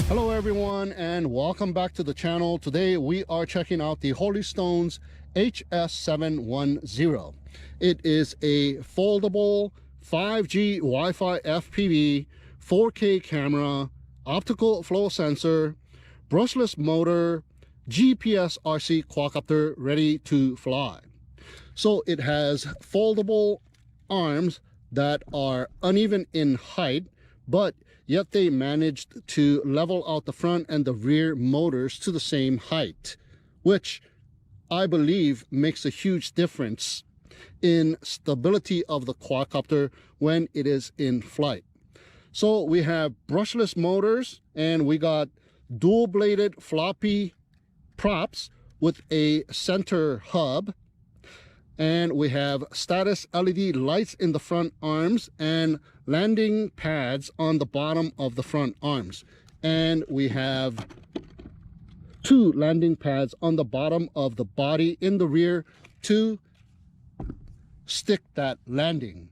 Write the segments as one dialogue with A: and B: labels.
A: Hello everyone and welcome back to the channel. Today we are checking out the Holystone's HS710. It is a foldable 5G Wi-Fi FPV 4K camera, optical flow sensor, brushless motor, GPS RC Quadcopter ready to fly. So it has foldable arms that are uneven in height, but yet they managed to level out the front and the rear motors to the same height, which I believe makes a huge difference in stability of the quadcopter when it is in flight. So we have brushless motors, and we got dual bladed floppy props with a center hub, and we have status LED lights in the front arms and landing pads on the bottom of the front arms, and we have two landing pads on the bottom of the body in the rear to stick that landing.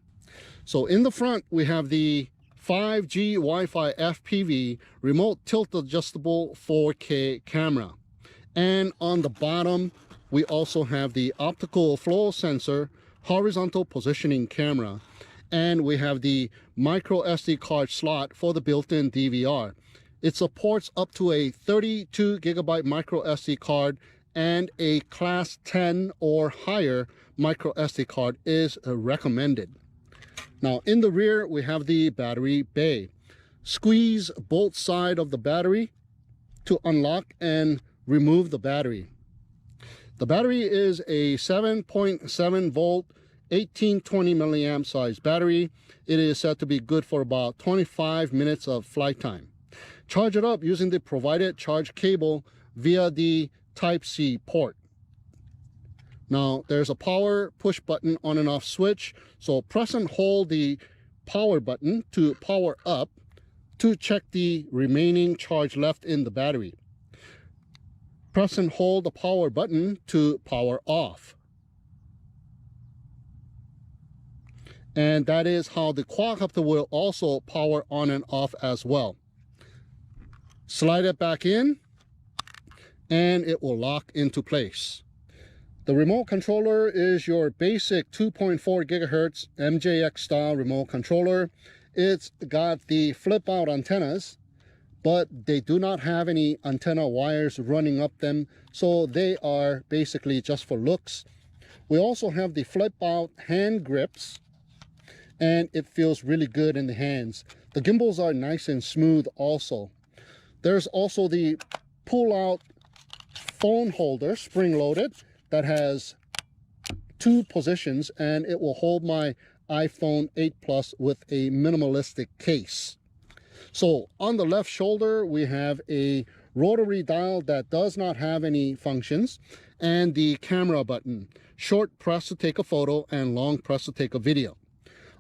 A: So in the front we have the 5G Wi-Fi FPV remote tilt adjustable 4K camera, and on the bottom we also have the optical flow sensor horizontal positioning camera, and we have the micro SD card slot for the built-in DVR. It supports up to a 32 gigabyte micro SD card, and a class 10 or higher micro SD card is recommended. Now in the rear we have the battery bay. Squeeze both sides of the battery to unlock and remove the battery. The battery is a 7.7 volt 1820 milliamp size battery. It is said to be good for about 25 minutes of flight time. Charge it up using the provided charge cable via the Type-C port. Now there's a power push button on and off switch, so press and hold the power button to power up to check the remaining charge left in the battery. Press and hold the power button to power off. And that is how the quadcopter will also power on and off as well. Slide it back in and it will lock into place. The remote controller is your basic 2.4 gigahertz MJX style remote controller. It's got the flip out antennas, but they do not have any antenna wires running up them, so they are basically just for looks. We also have the flip out hand grips, and it feels really good in the hands. The gimbals are nice and smooth also. There's also the pull out phone holder, spring loaded, that has two positions, and it will hold my iPhone 8 Plus with a minimalistic case. So on the left shoulder we have a rotary dial that does not have any functions, and the camera button, short press to take a photo and long press to take a video.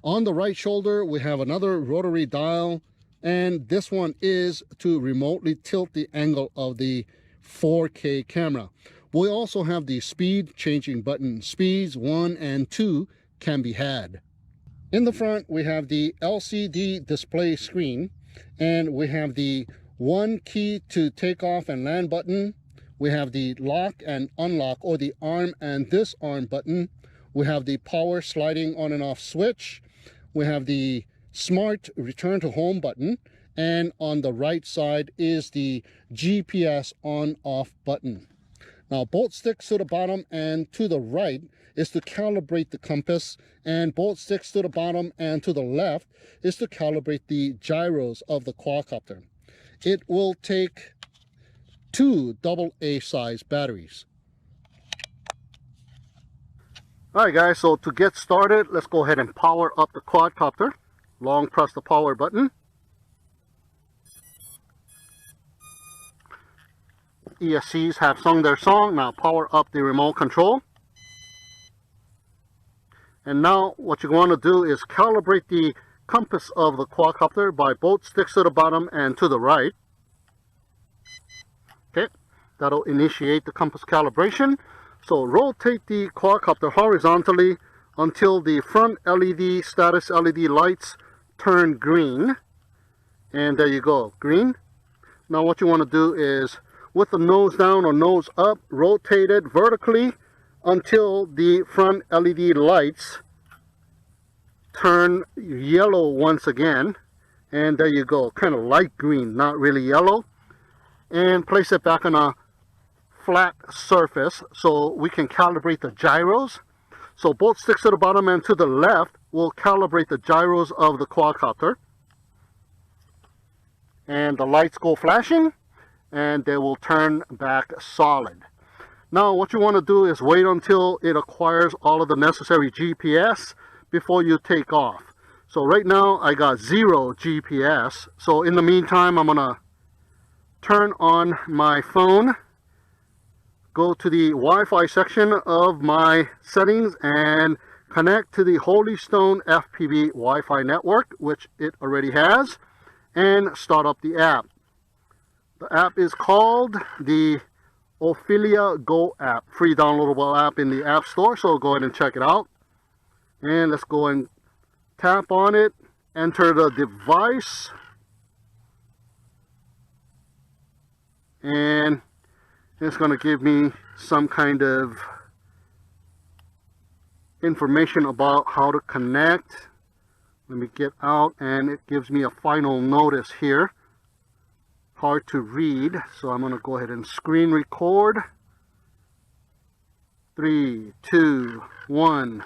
A: On the right shoulder we have another rotary dial, and this one is to remotely tilt the angle of the 4K camera. We also have the speed changing button. Speeds 1 and 2 can be had. In the front, we have the LCD display screen, and we have the 1 key to take off and land button. We have the lock and unlock, or the arm and disarm button. We have the power sliding on and off switch. We have the smart return to home button, and on the right side is the GPS on off button. Now both sticks to the bottom and to the right is to calibrate the compass, and both sticks to the bottom and to the left is to calibrate the gyros of the quadcopter. It will take 2 AA size batteries. Alright guys, so to get started, let's go ahead and power up the quadcopter. Long press the power button. ESCs have sung their song. Now power up the remote control. And now what you want to do is calibrate the compass of the quadcopter by both sticks to the bottom and to the right. Okay, that'll initiate the compass calibration. So rotate the quadcopter horizontally until the front LED status LED lights turn green. And there you go, green. Now what you want to do is, with the nose down or nose up, rotate it vertically until the front LED lights turn yellow once again. And there you go, kind of light green, not really yellow. And place it back on a flat surface so we can calibrate the gyros. So both sticks to the bottom and to the left will calibrate the gyros of the quadcopter. And the lights go flashing, and they will turn back solid. Now what you want to do is wait until it acquires all of the necessary GPS before you take off. So right now I got 0 GPS. So in the meantime, I'm gonna turn on my phone, go to the Wi-Fi section of my settings, and connect to the Holystone FPV Wi-Fi network, which it already has, and start up the app. The app is called the Ophelia Go app, free downloadable app in the App Store, so go ahead and check it out. And let's go and tap on it, enter the device, and it's going to give me some kind of information about how to connect. Let me get out, and it gives me a final notice here. Hard to read, so I'm going to go ahead and screen record. 3, 2, 1,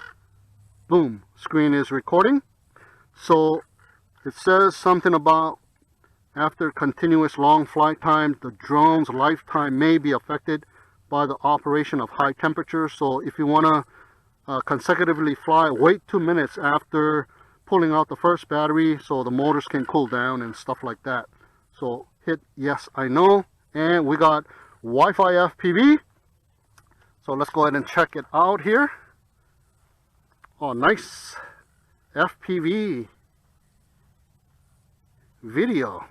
A: boom, screen is recording. So it says something about, after continuous long flight time, the drone's lifetime may be affected by the operation of high temperatures. So if you want to consecutively fly, wait 2 minutes after pulling out the first battery so the motors can cool down and stuff like that. So hit yes, I know, and we got Wi-Fi FPV. So let's go ahead and check it out here. Oh, nice FPV video,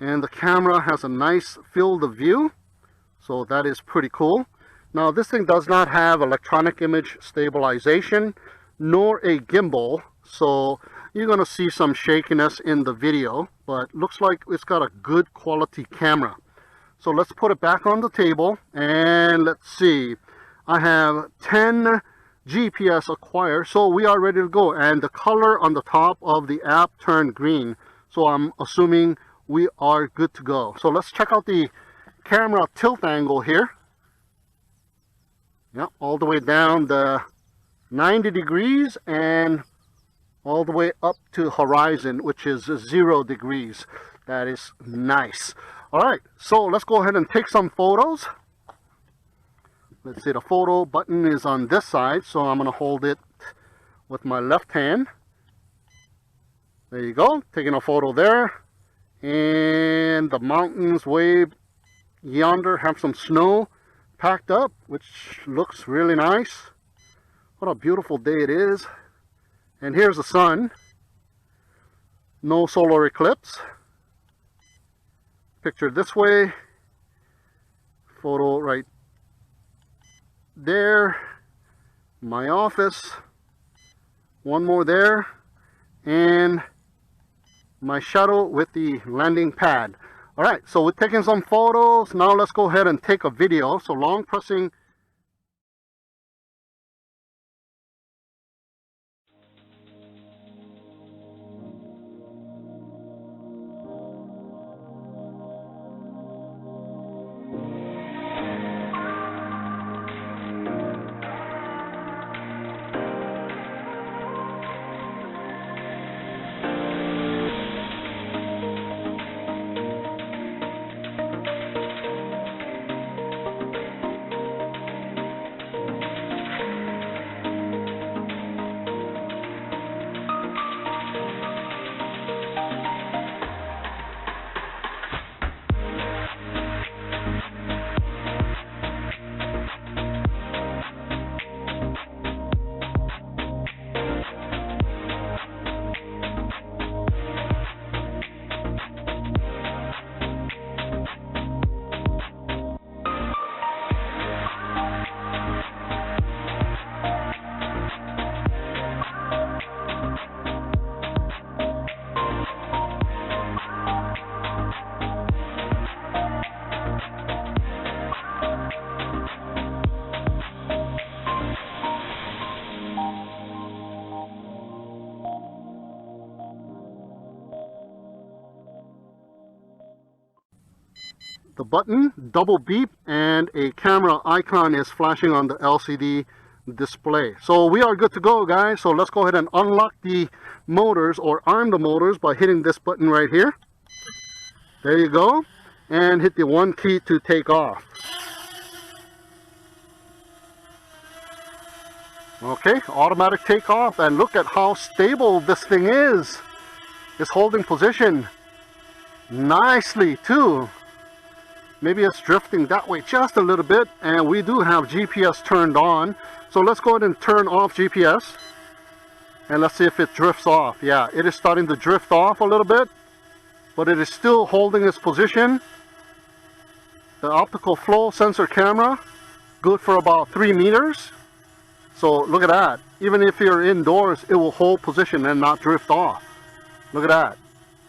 A: and the camera has a nice field of view, so that is pretty cool. Now this thing does not have electronic image stabilization nor a gimbal, so you're going to see some shakiness in the video, but looks like it's got a good quality camera. So let's put it back on the table, and let's see. I have 10 GPS acquired, so we are ready to go, and the color on the top of the app turned green, so I'm assuming we are good to go. So let's check out the camera tilt angle here. Yep, all the way down the 90 degrees and all the way up to horizon, which is 0 degrees. That is nice. All right, so let's go ahead and take some photos. Let's see, the photo button is on this side, so I'm going to hold it with my left hand. There you go, taking a photo there. And the mountains way yonder have some snow packed up, which looks really nice. What a beautiful day it is. And here's the sun. No solar eclipse. Picture this way. Photo right there, my office, one more there, and my shuttle with the landing pad. All right, so we're taking some photos. Now let's go ahead and take a video. So long pressing. The button, double beep, and a camera icon is flashing on the LCD display. So we are good to go, guys. So let's go ahead and unlock the motors, or arm the motors, by hitting this button right here. There you go. And hit the 1 key to take off. Okay, automatic takeoff, and look at how stable this thing is. It's holding position nicely too. Maybe it's drifting that way just a little bit, and we do have GPS turned on. So let's go ahead and turn off GPS, and let's see if it drifts off. Yeah, it is starting to drift off a little bit, but it is still holding its position. The optical flow sensor camera, good for about 3 meters. So look at that. Even if you're indoors, it will hold position and not drift off. Look at that.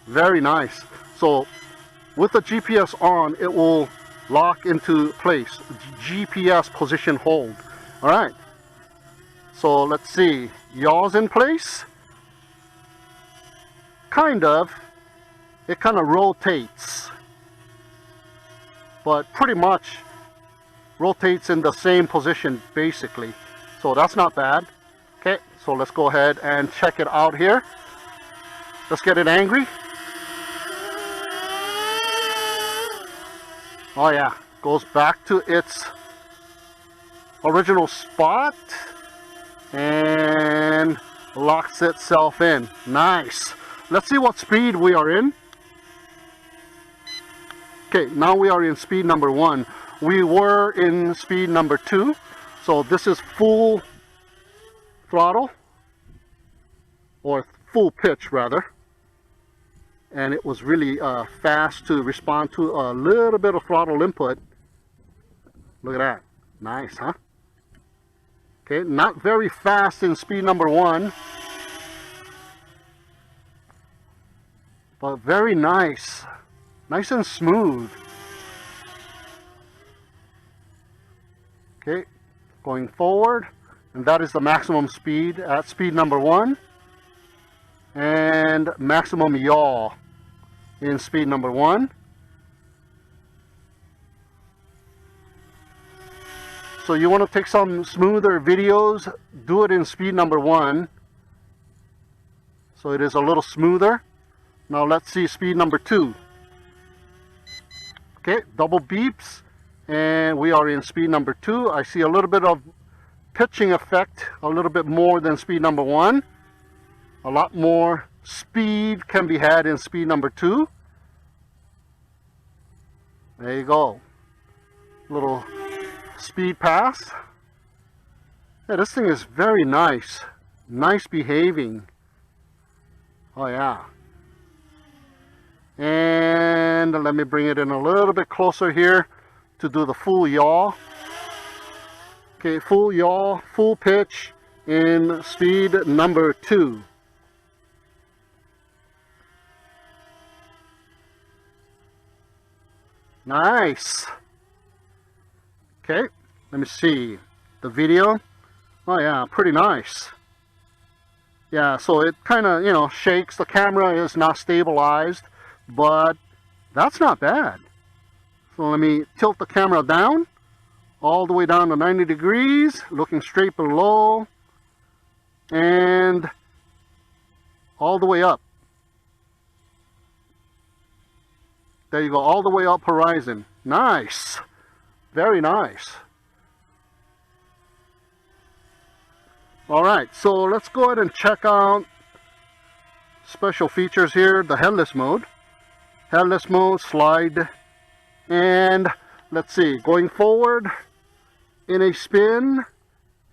A: Very nice. So with the GPS on, it will lock into place. GPS position hold. All right. So let's see. Yaw's in place. Kind of. It kind of rotates. But pretty much rotates in the same position basically. So that's not bad. Okay, so let's go ahead and check it out here. Let's get it angry. Oh yeah, goes back to its original spot and locks itself in. Nice. Let's see what speed we are in. Okay, now we are in speed number 1. We were in speed number 2. So this is full throttle, or full pitch rather. And it was really fast to respond to a little bit of throttle input. Look at that. Nice, huh? Okay, not very fast in speed number 1. But very nice. Nice and smooth. Okay, going forward. And that is the maximum speed at speed number 1. And maximum yaw in speed number 1. So you want to take some smoother videos, do it in speed number 1. So it is a little smoother. Now let's see speed number 2. Okay, double beeps, and we are in speed number 2. I see a little bit of pitching effect, a little bit more than speed number 1. A lot more speed can be had in speed number 2. There you go. Little speed pass. Yeah, this thing is very nice. Nice behaving. Oh yeah. And let me bring it in a little bit closer here to do the full yaw. Okay, full yaw, full pitch in speed number 2. Nice. Okay, let me see the video. Oh yeah, pretty nice. Yeah, so it kind of, you know, shakes. The camera is not stabilized, but that's not bad. So let me tilt the camera down, all the way down to 90 degrees, looking straight below, and all the way up. There you go, all the way up horizon. Nice. Very nice. Alright, so let's go ahead and check out special features here. The headless mode. Headless mode, slide. And let's see, going forward in a spin,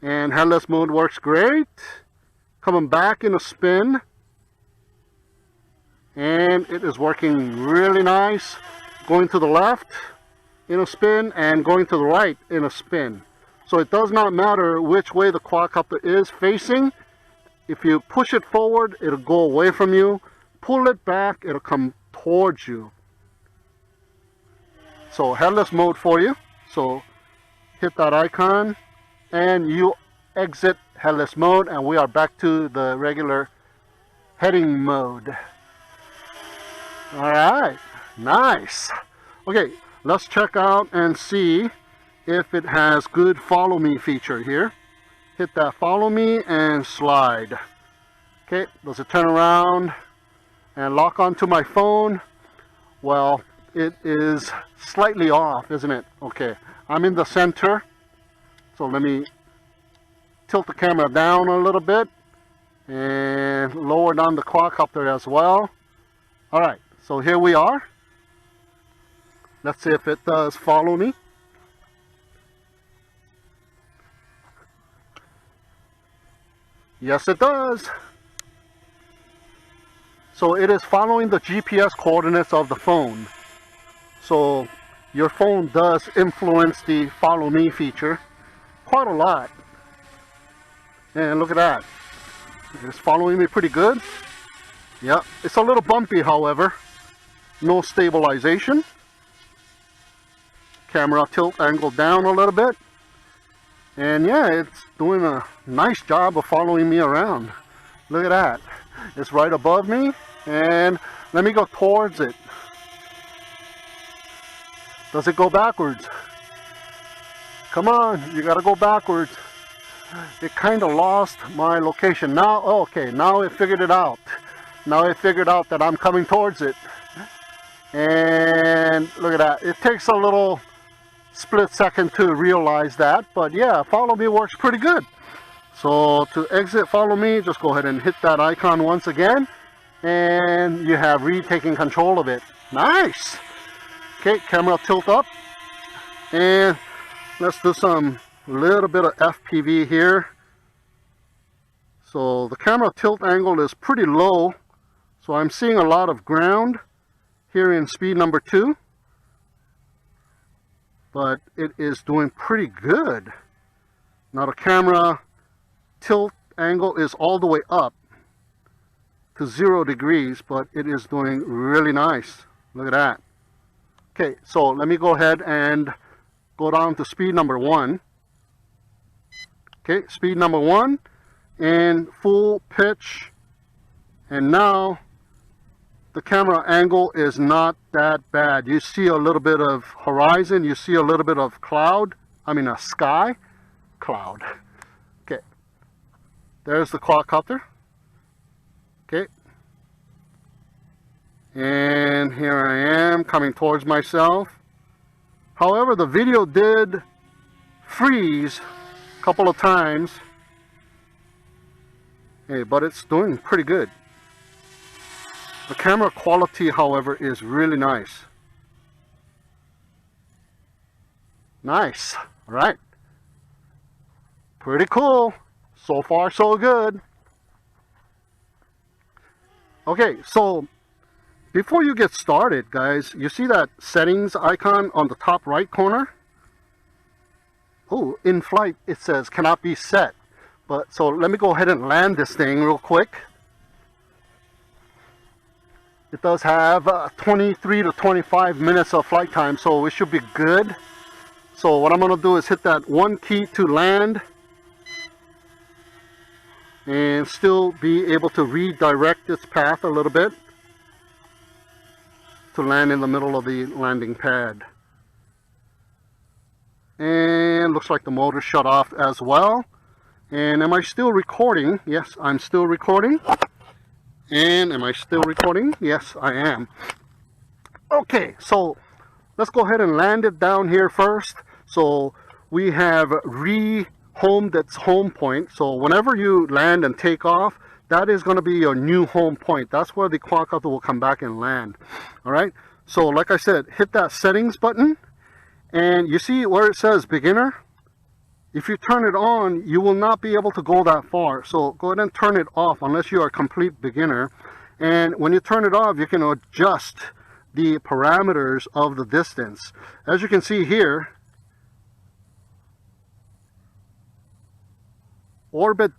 A: and headless mode works great. Coming back in a spin, and it is working really nice. Going to the left in a spin, and going to the right in a spin. So it does not matter which way the quadcopter is facing. If you push it forward, it'll go away from you. Pull it back, it'll come towards you. So headless mode for you. So hit that icon and you exit headless mode, and we are back to the regular heading mode. Alright, nice. Okay, let's check out and see if it has good follow me feature here. Hit that follow me and slide. Okay, does it turn around and lock onto my phone? Well, it is slightly off, isn't it? Okay, I'm in the center, so let me tilt the camera down a little bit and lower down the quadcopter as well. Alright, so here we are. Let's see if it does follow me. Yes, it does. So it is following the GPS coordinates of the phone. So your phone does influence the follow me feature quite a lot. And look at that. It's following me pretty good. Yeah, it's a little bumpy, however. No stabilization. Camera tilt angle down a little bit. And yeah, it's doing a nice job of following me around. Look at that. It's right above me. And let me go towards it. Does it go backwards? Come on, you gotta go backwards. It kind of lost my location. Now, okay, now it figured it out. Now it figured out that I'm coming towards it. And look at that. It takes a little split second to realize that, but yeah, follow me works pretty good. So to exit follow me, just go ahead and hit that icon once again, and you have retaken control of it. Nice. Okay, camera tilt up, and let's do some little bit of FPV here. So the camera tilt angle is pretty low, so I'm seeing a lot of ground here in speed number 2. But it is doing pretty good. Now the camera tilt angle is all the way up to 0 degrees, but it is doing really nice. Look at that. Okay, so let me go ahead and go down to speed number 1. Okay, speed number 1 and full pitch. And now the camera angle is not that bad. You see a little bit of horizon, you see a little bit of cloud, I mean a sky, cloud. Okay, there's the quadcopter. Okay, and here I am coming towards myself. However, the video did freeze a couple of times. Hey, but it's doing pretty good. The camera quality, however, is really nice. Nice. All right. Pretty cool. So far, so good. Okay, so before you get started, guys, you see that settings icon on the top right corner? oh, in flight it says cannot be set. But so let me go ahead and land this thing real quick. It does have 23 to 25 minutes of flight time, so it should be good. So what I'm going to do is hit that one key to land and still be able to redirect its path a little bit to land in the middle of the landing pad. And looks like the motor shut off as well. And am I still recording? Yes, I'm still recording. And am I still recording? Yes, I am. Okay, so let's go ahead and land it down here first. So we have rehomed its home point. So whenever you land and take off, that is going to be your new home point. That's where the quadcopter will come back and land. All right. So like I said, hit that settings button, and you see where it says beginner. If you turn it on, you will not be able to go that far. So go ahead and turn it off unless you are a complete beginner. And when you turn it off, you can adjust the parameters of the distance. As you can see here, orbit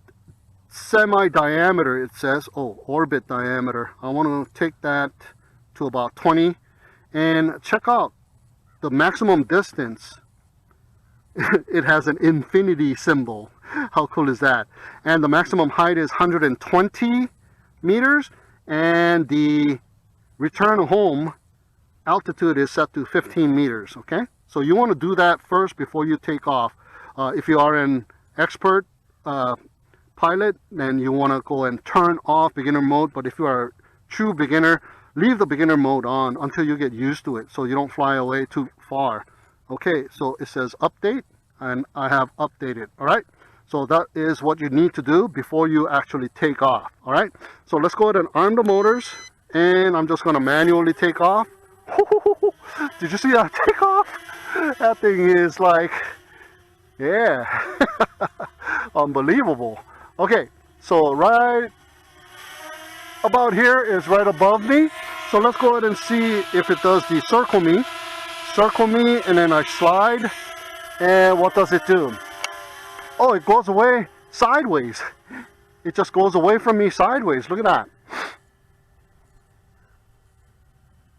A: semi-diameter, it says. Oh, orbit diameter. I want to take that to about 20. And check out the maximum distance. It has an infinity symbol. How cool is that? And the maximum height is 120 meters, and the return home altitude is set to 15 meters. Okay, so you want to do that first before you take off. If you are an expert pilot, then you want to go and turn off beginner mode. But if you are a true beginner, leave the beginner mode on until you get used to it, so you don't fly away too far. Okay, so it says update, and I have updated. All right, so that is what you need to do before you actually take off. All right, so let's go ahead and arm the motors, and I'm just going to manually take off. Did you see that takeoff? That thing is like, yeah, unbelievable. Okay, so right about here is right above me. So let's go ahead and see if it does the circle me, and then I slide, and what does it do? Oh, it goes away sideways. It just goes away from me sideways. Look at that.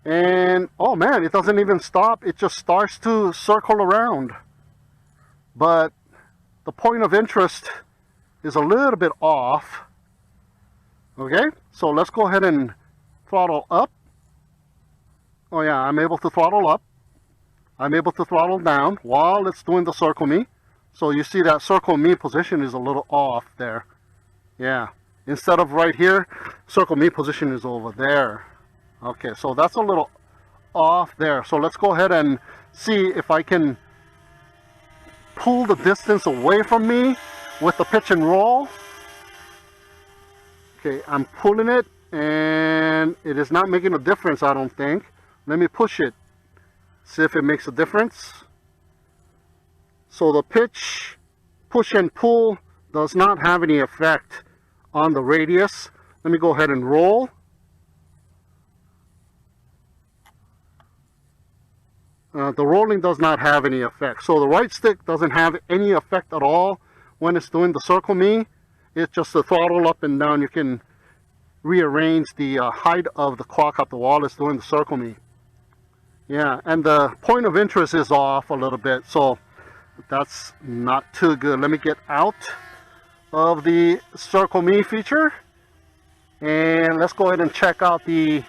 A: And oh man, it doesn't even stop. It just starts to circle around. But the point of interest is a little bit off. Okay, so let's go ahead and throttle up. Oh yeah, I'm able to throttle up. I'm able to throttle down while it's doing the circle me. So you see that circle me position is a little off there. Yeah, instead of right here, circle me position is over there. Okay, so that's a little off there. So let's go ahead and see if I can pull the distance away from me with the pitch and roll. Okay, I'm pulling it, and it is not making a difference, I don't think. Let me push it, see if it makes a difference. So the pitch, push and pull does not have any effect on the radius. Let me go ahead and roll. The rolling does not have any effect. So the right stick doesn't have any effect at all when it's doing the circle me. It's just the throttle up and down. You can rearrange the height of the quadcopter while it's doing the circle me. Yeah, and the point of interest is off a little bit, so that's not too good. Let me get out of the circle me feature, and let's go ahead and check out the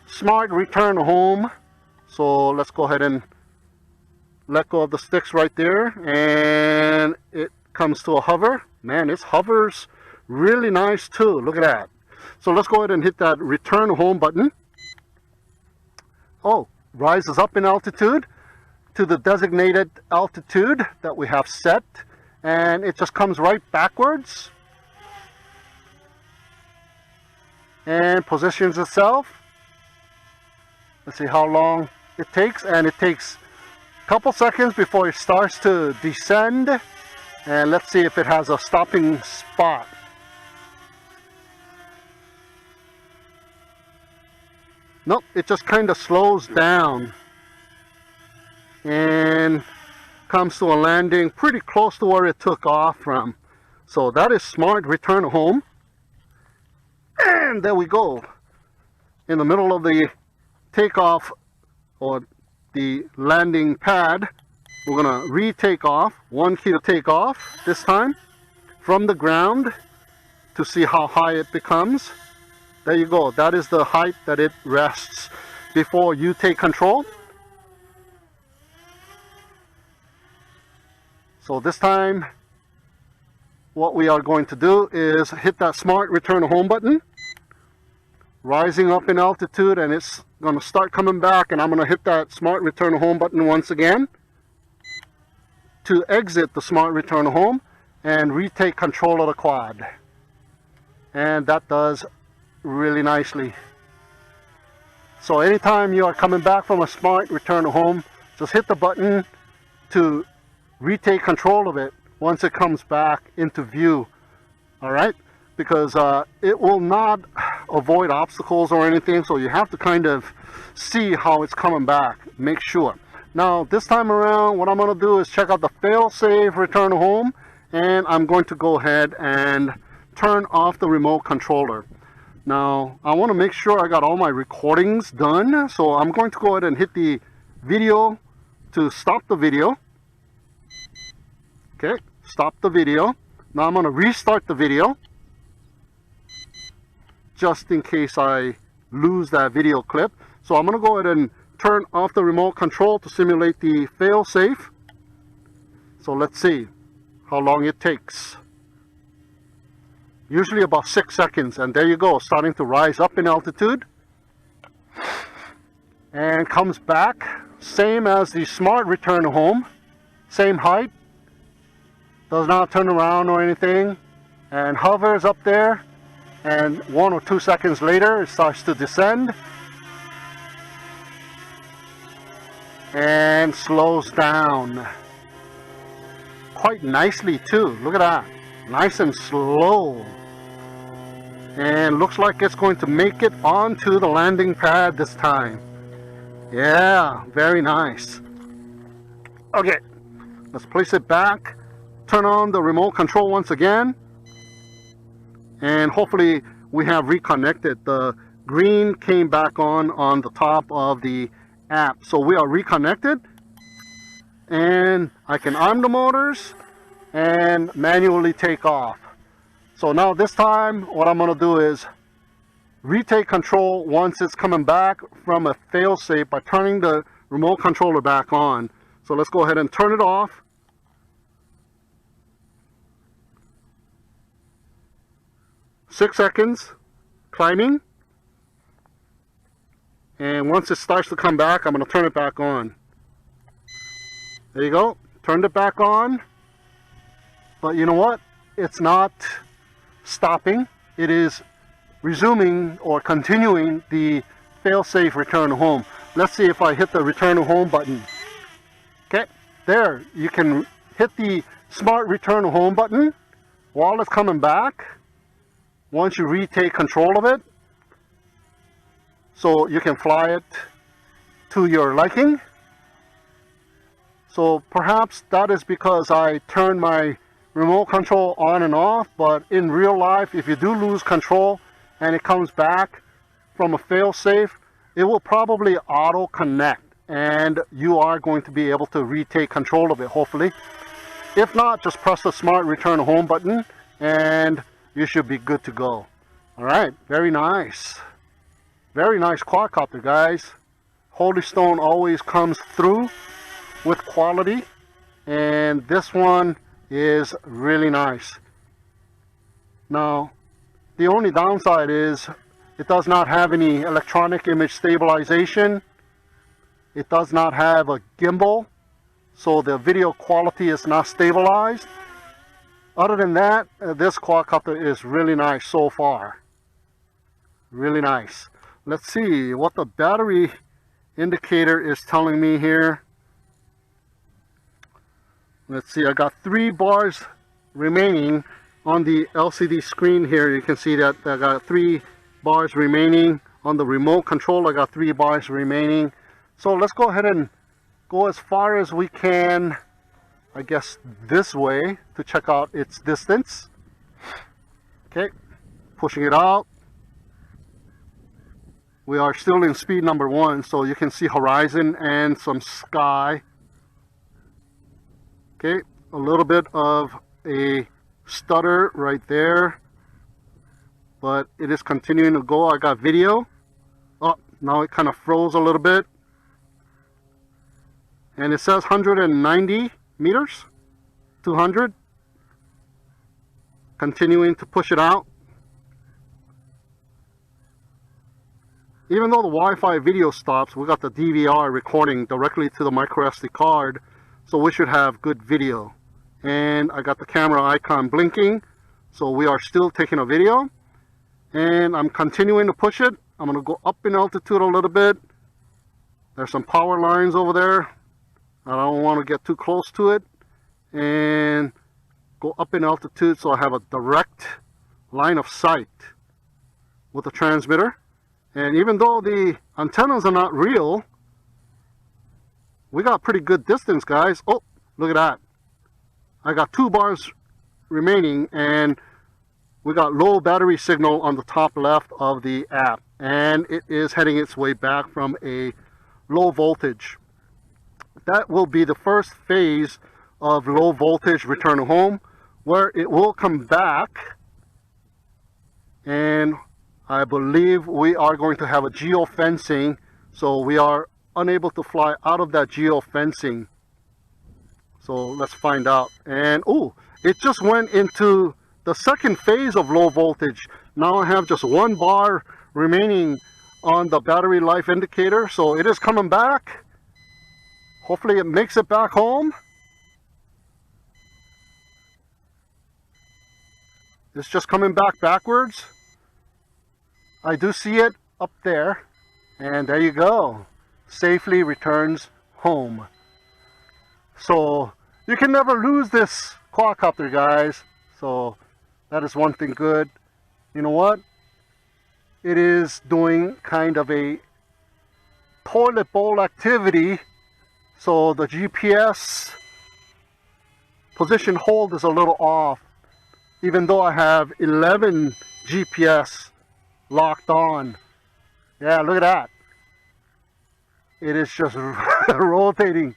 A: smart return home. So let's go ahead and let go of the sticks right there, and it comes to a hover. Man, it hovers really nice too. Look at that. So let's go ahead and hit that return home button. Oh, rises up in altitude to the designated altitude that we have set, and it just comes right backwards and positions itself. Let's see how long it takes, and it takes a couple seconds before it starts to descend. And let's see if it has a stopping spot. Nope, it just kind of slows down. And comes to a landing pretty close to where it took off from. So that is smart return home. And there we go. In the middle of the takeoff or the landing pad, we're going to retake off. 1 key to take off this time from the ground to see how high it becomes. There you go. That is the height that it rests before you take control. So this time, what we are going to do is hit that smart return home button, rising up in altitude, and it's going to start coming back, and I'm going to hit that smart return home button once again to exit the smart return home and retake control of the quad. And that does really nicely. So anytime you are coming back from a smart return home, just hit the button to retake control of it once it comes back into view. All right, because it will not avoid obstacles or anything, so you have to kind of see how it's coming back, make sure. Now this time around, what I'm going to do is check out the fail-safe return home, and I'm going to go ahead and turn off the remote controller. Now I want to make sure I got all my recordings done, so I'm going to go ahead and hit the video to stop the video. Okay, stop the video. Now I'm going to restart the video just in case I lose that video clip. So I'm going to go ahead and turn off the remote control to simulate the fail-safe. So let's see how long it takes. Usually about 6 seconds, and there you go, starting to rise up in altitude and comes back same as the smart return home, same height, does not turn around or anything, and hovers up there, and 1 or 2 seconds later it starts to descend and slows down quite nicely too. Look at that, nice and slow, and looks like it's going to make it onto the landing pad this time. Yeah, very nice. Okay, let's place it back, turn on the remote control once again, and hopefully we have reconnected. The green came back on the top of the app, so we are reconnected, and I can arm the motors and manually take off. So now this time what I'm going to do is retake control once it's coming back from a fail-safe by turning the remote controller back on. So let's go ahead and turn it off. Six seconds, climbing, and once it starts to come back, I'm going to turn it back on. There you go, turned it back on, but you know what? It's not stopping. It is resuming or continuing the fail-safe return home. Let's see if I hit the return home button. Okay, there, you can hit the smart return home button while it's coming back once you retake control of it, so you can fly it to your liking. So perhaps that is because I turned my remote control on and off, but in real life, if you do lose control and it comes back from a fail-safe, it will probably auto connect and you are going to be able to retake control of it, hopefully. If not, just press the smart return home button and you should be good to go. All right, very nice. Very nice quadcopter, guys. Holystone always comes through with quality, and this one is really nice. Now, the only downside is it does not have any electronic image stabilization. It does not have a gimbal, so the video quality is not stabilized. Other than that, this quadcopter is really nice so far. Really nice. Let's see what the battery indicator is telling me here. Let's see, I got 3 bars remaining on the LCD screen here. You can see that I got 3 bars remaining. On the remote control, I got 3 bars remaining. So let's go ahead and go as far as we can I guess, this way to check out its distance. Okay, pushing it out. We are still in speed number 1, so you can see horizon and some sky. Okay, a little bit of a stutter right there, but it is continuing to go. I got video. Oh, now it kind of froze a little bit. And it says 190 meters, 200. Continuing to push it out. Even though the Wi-Fi video stops, we got the DVR recording directly to the micro SD card, so we should have good video. And I got the camera icon blinking, so we are still taking a video. And I'm continuing to push it. I'm going to go up in altitude a little bit. There's some power lines over there. I don't want to get too close to it. And go up in altitude so I have a direct line of sight with the transmitter. And even though the antennas are not real, we got pretty good distance, guys. Oh, look at that. I got 2 bars remaining, and we got low battery signal on the top left of the app. And it is heading its way back from a low voltage. That will be the first phase of low voltage return to home, where it will come back, and I believe we are going to have a geofencing, so we are unable to fly out of that geofencing. So let's find out. And oh, it just went into the second phase of low voltage. Now I have just 1 bar remaining on the battery life indicator, so it is coming back. Hopefully it makes it back home. It's just coming back backwards. I do see it up there, and there you go. Safely returns home. So you can never lose this quadcopter, guys. So that is one thing good. You know what? It is doing kind of a toilet bowl activity. So the GPS position hold is a little off, even though I have 11 GPS locked on. Yeah, look at that. It is just rotating.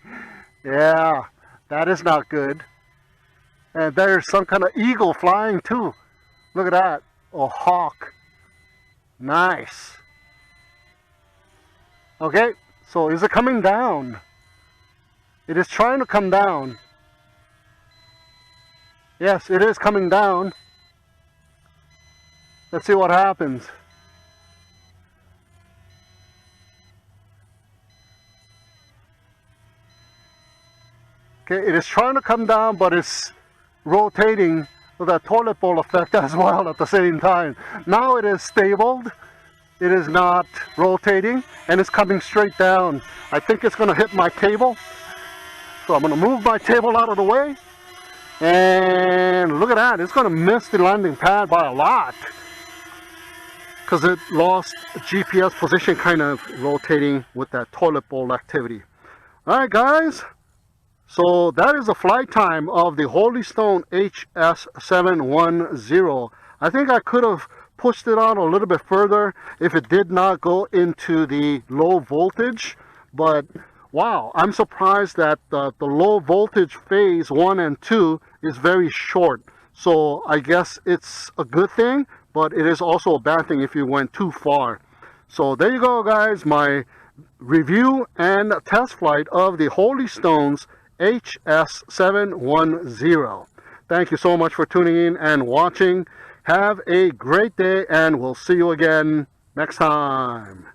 A: Yeah, that is not good. And there's some kind of eagle flying too. Look at that. A hawk. Nice. Okay, so is it coming down? It is trying to come down. Yes, it is coming down. Let's see what happens. Okay, it is trying to come down, but it's rotating with that toilet bowl effect as well at the same time. Now it is stabled. It is not rotating, and it's coming straight down. I think it's going to hit my table. So I'm going to move my table out of the way. And look at that. It's going to miss the landing pad by a lot, because it lost GPS position, kind of rotating with that toilet bowl activity. Alright guys, so that is the flight time of the Holystone HS710. I think I could have pushed it on a little bit further if it did not go into the low voltage, but wow, I'm surprised that the low voltage phase 1 and 2 is very short. So I guess it's a good thing, but it is also a bad thing if you went too far. So there you go, guys, my review and test flight of the Holystone's HS710. Thank you so much for tuning in and watching. Have a great day, and we'll see you again next time.